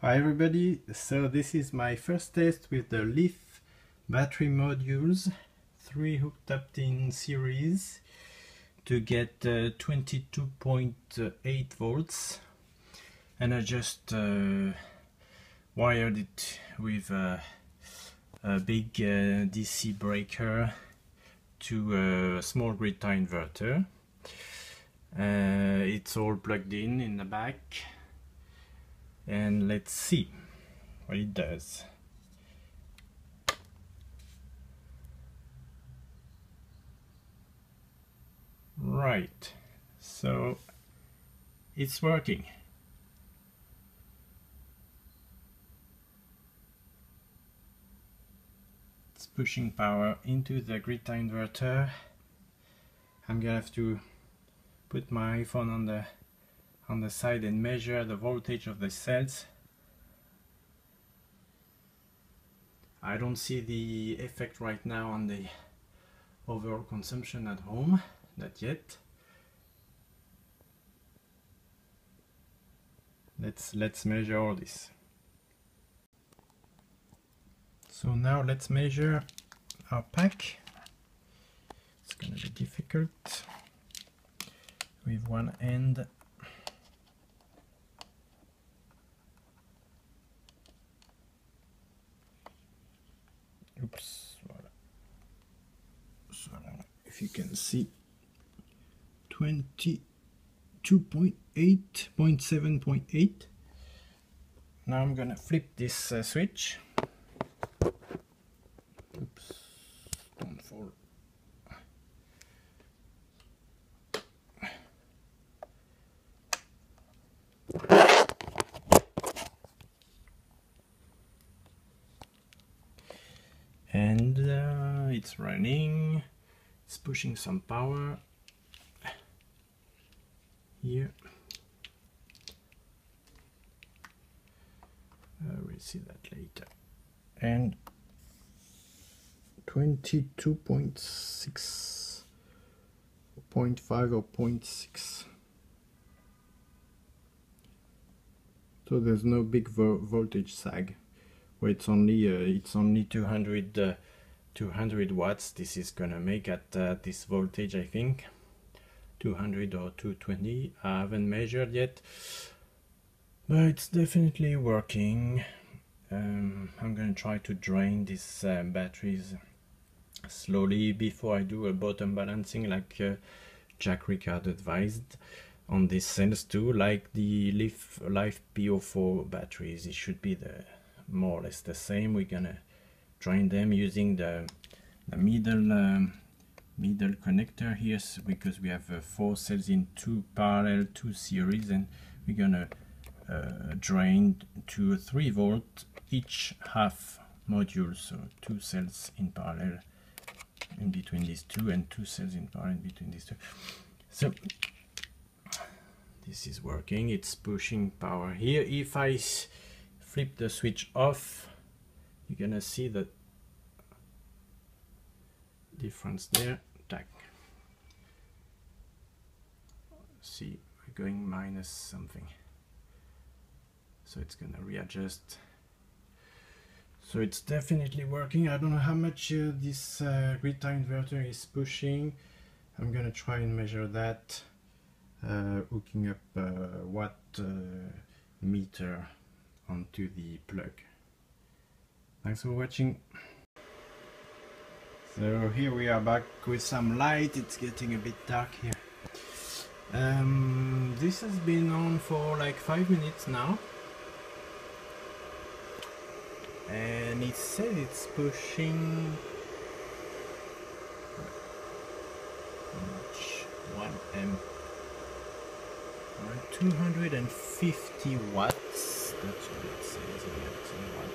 Hi everybody, so this is my first test with the Leaf battery modules, 3 hooked up in series to get 22.8 volts, and I just wired it with a big DC breaker to a small grid tie inverter. It's all plugged in the back. And let's see what it does. Right, so it's working. It's pushing power into the grid tie inverter. I'm gonna have to put my iPhone on the side and measure the voltage of the cells. I don't see the effect right now on the overall consumption at home, not yet. Let's measure all this. So now let's measure our pack. It's gonna be difficult with one end. Oops, voilà. So if you can see, 22.8.7.8. Now I'm gonna flip this switch. Oops, don't fall. And it's running, it's pushing some power here. We'll see that later. And 22.6, 0.5 or 0.6. So there's no big voltage sag. Where it's only 200 watts. This is gonna make at this voltage, I think 200 or 220. I haven't measured yet, but it's definitely working. I'm gonna try to drain these batteries slowly before I do a bottom balancing, like Jack Ricard advised on these cells too, like the Leaf PO4 batteries. It should be more or less the same. We're gonna drain them using the middle connector here, because we have 4 cells in 2 parallel, 2 series, and we're gonna drain to 3 volt each half module, so 2 cells in parallel in between these two, and 2 cells in parallel in between these two. So this is working, it's pushing power here. If I flip the switch off, you're gonna see the difference there. Tack. See, we're going minus something, so it's gonna readjust. So it's definitely working. I don't know how much this grid tie inverter is pushing. I'm gonna try and measure that, hooking up watt meter onto the plug. Thanks for watching. So here we are back with some light. It's getting a bit dark here. This has been on for like 5 minutes now, and it says it's pushing 1 amp, 250 watts. That's what it says here. It's in watt.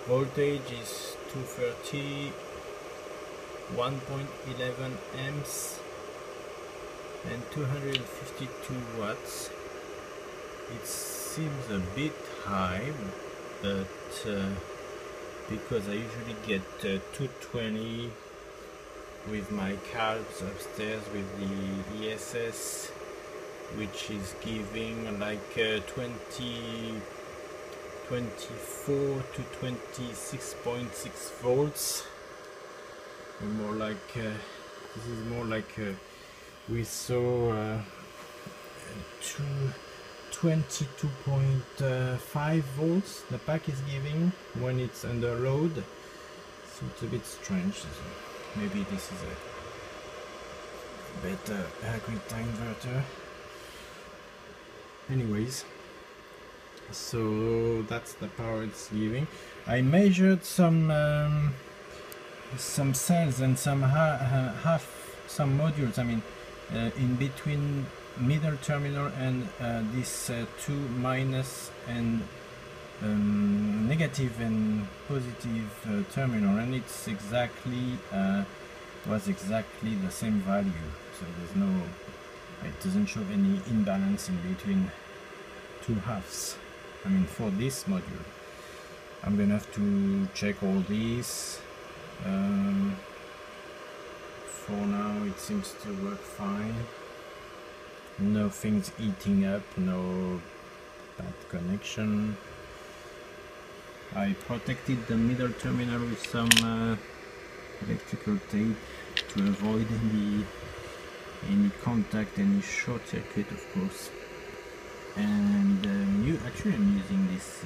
Voltage is 230, 1.11 amps, and 252 watts. It seems a bit high, but because I usually get 220 with my calves upstairs with the ESS, which is giving like 24 to 26.6 volts. More like this is more like we saw 22.5 volts the pack is giving when it's under load, so it's a bit strange. So maybe this is a better grid tie inverter. Anyways, so that's the power it's giving. I measured some cells and some some modules, I mean in between middle terminal and this 2 minus and negative and positive terminal, and it's exactly was exactly the same value, so there's no, it doesn't show any imbalance in between two halves. I mean, for this module I'm gonna have to check all these. For now it seems to work fine. Nothing's eating up, no bad connection. I protected the middle terminal with some electrical tape to avoid any contact, any short circuit, of course. And I'm using this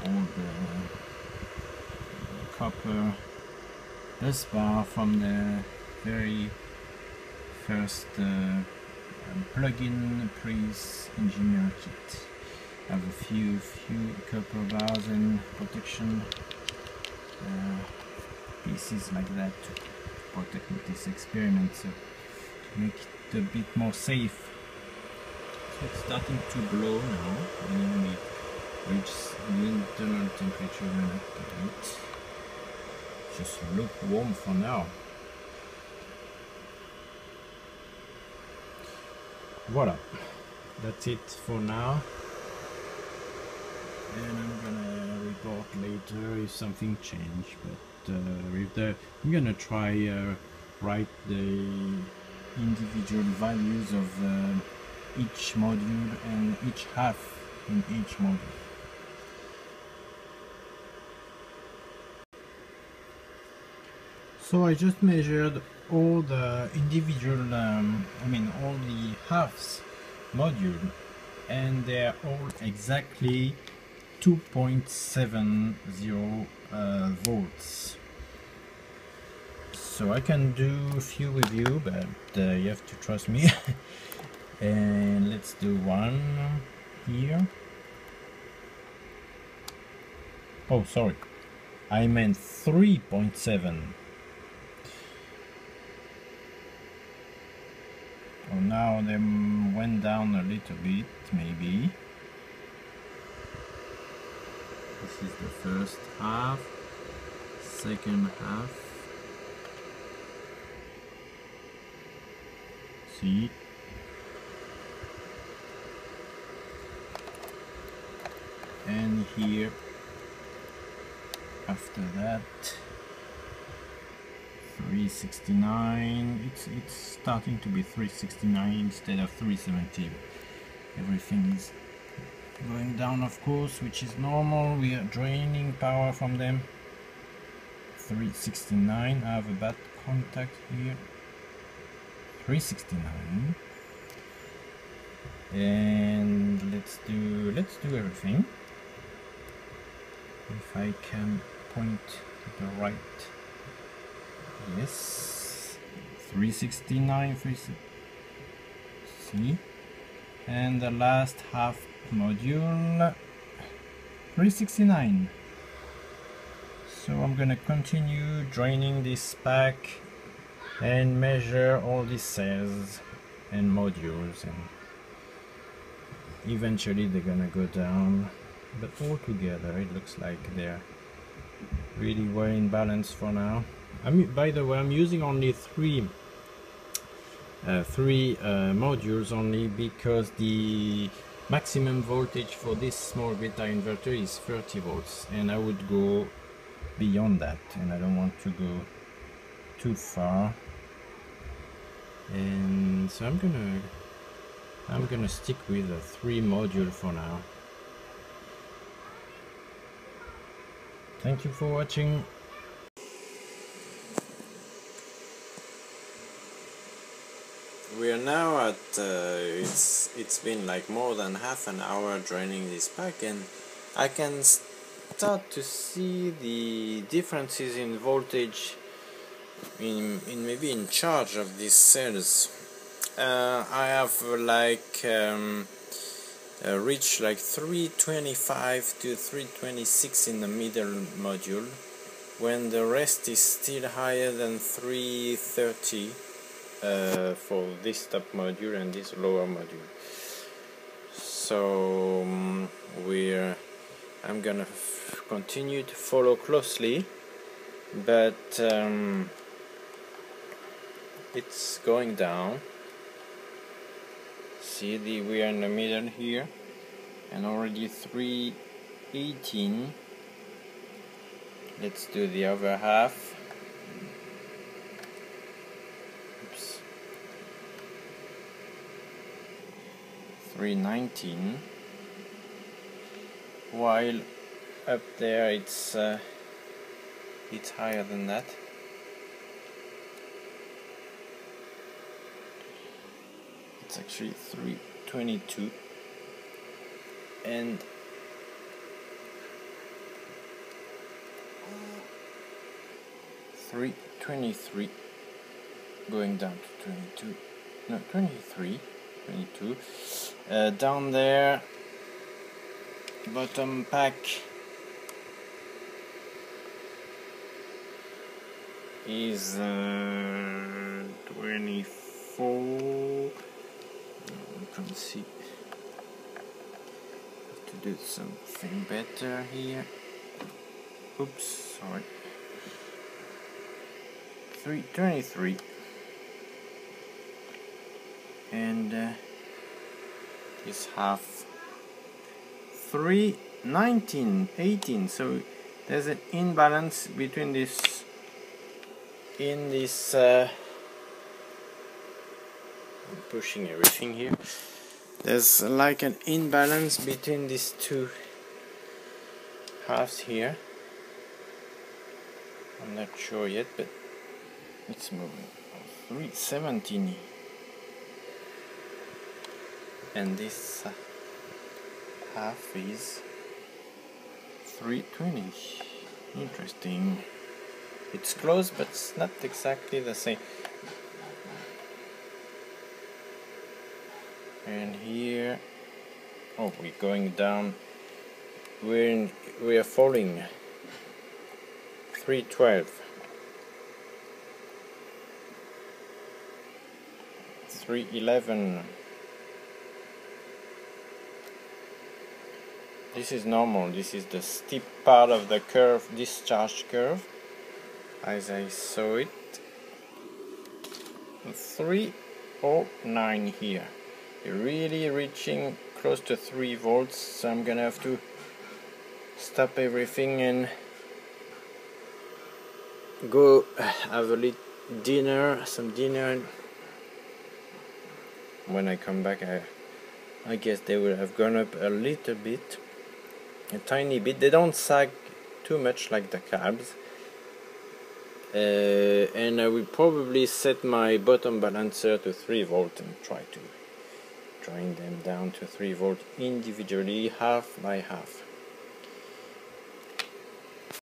old copper bus bar from the very first plug-in Prius engineer kit. I have a few copper bars and protection pieces like that to protect this experiment, so to make it a bit more safe. So it's starting to blow now, and we reach the internal temperature at 8. Just lukewarm for now. Voila, that's it for now, and I'm gonna report later if something changed. But I'm gonna try write the individual values of each module and each half in each module. So I just measured all the individual, all the halves module, and they're all exactly 2.70 volts. So I can do a few with you, but you have to trust me. And let's do one here. Oh, sorry, I meant 3.7. Oh, now they went down a little bit, maybe. This is the first half, second half. See? And here, after that, 369. It's starting to be 369 instead of 370. Everything is going down, of course, which is normal. We are draining power from them. 369. I have a bad contact here. 369. And let's do everything. If I can point to the right. Yes, 369, see, and the last half module, 369. So I'm gonna continue draining this pack and measure all these cells and modules, and eventually they're gonna go down, but all together it looks like they're really well in balance for now. By the way, I'm using only three modules only, because the maximum voltage for this small beta inverter is 30 volts, and I would go beyond that, and I don't want to go too far, and so I'm gonna stick with a 3 module for now. Thank you for watching. We are now at it's been like more than half an hour draining this pack, and I can start to see the differences in voltage in maybe in charge of these cells. I have like reached like 325 to 326 in the middle module, when the rest is still higher than 330 for this top module and this lower module. So I'm gonna continue to follow closely, but it's going down. See, we are in the middle here, and already 318. Let's do the other half. Oops. 319. While up there it's higher than that. It's actually 322, and $323, going down to 22, no, 23, 22. Down there, bottom pack is 24. You can see. Have to do something better here. Oops, sorry. 323, and this half 319, 18. So there's an imbalance between this. I'm pushing everything here. There's like an imbalance between these two halves here. I'm not sure yet, but it's moving. 317, and this half is 320. Interesting. It's close, but it's not exactly the same. And here, oh, we're going down. We are falling. 312. 311. This is normal. This is the steep part of the curve, discharge curve, as I saw it. 309 here. You're really reaching close to 3 volts, so I'm gonna have to stop everything and go have a little dinner, some dinner. When I come back, I guess they will have gone up a little bit, a tiny bit. They don't sag too much like the cabs, and I will probably set my bottom balancer to 3 volt and try to drain them down to 3 volt individually, half by half.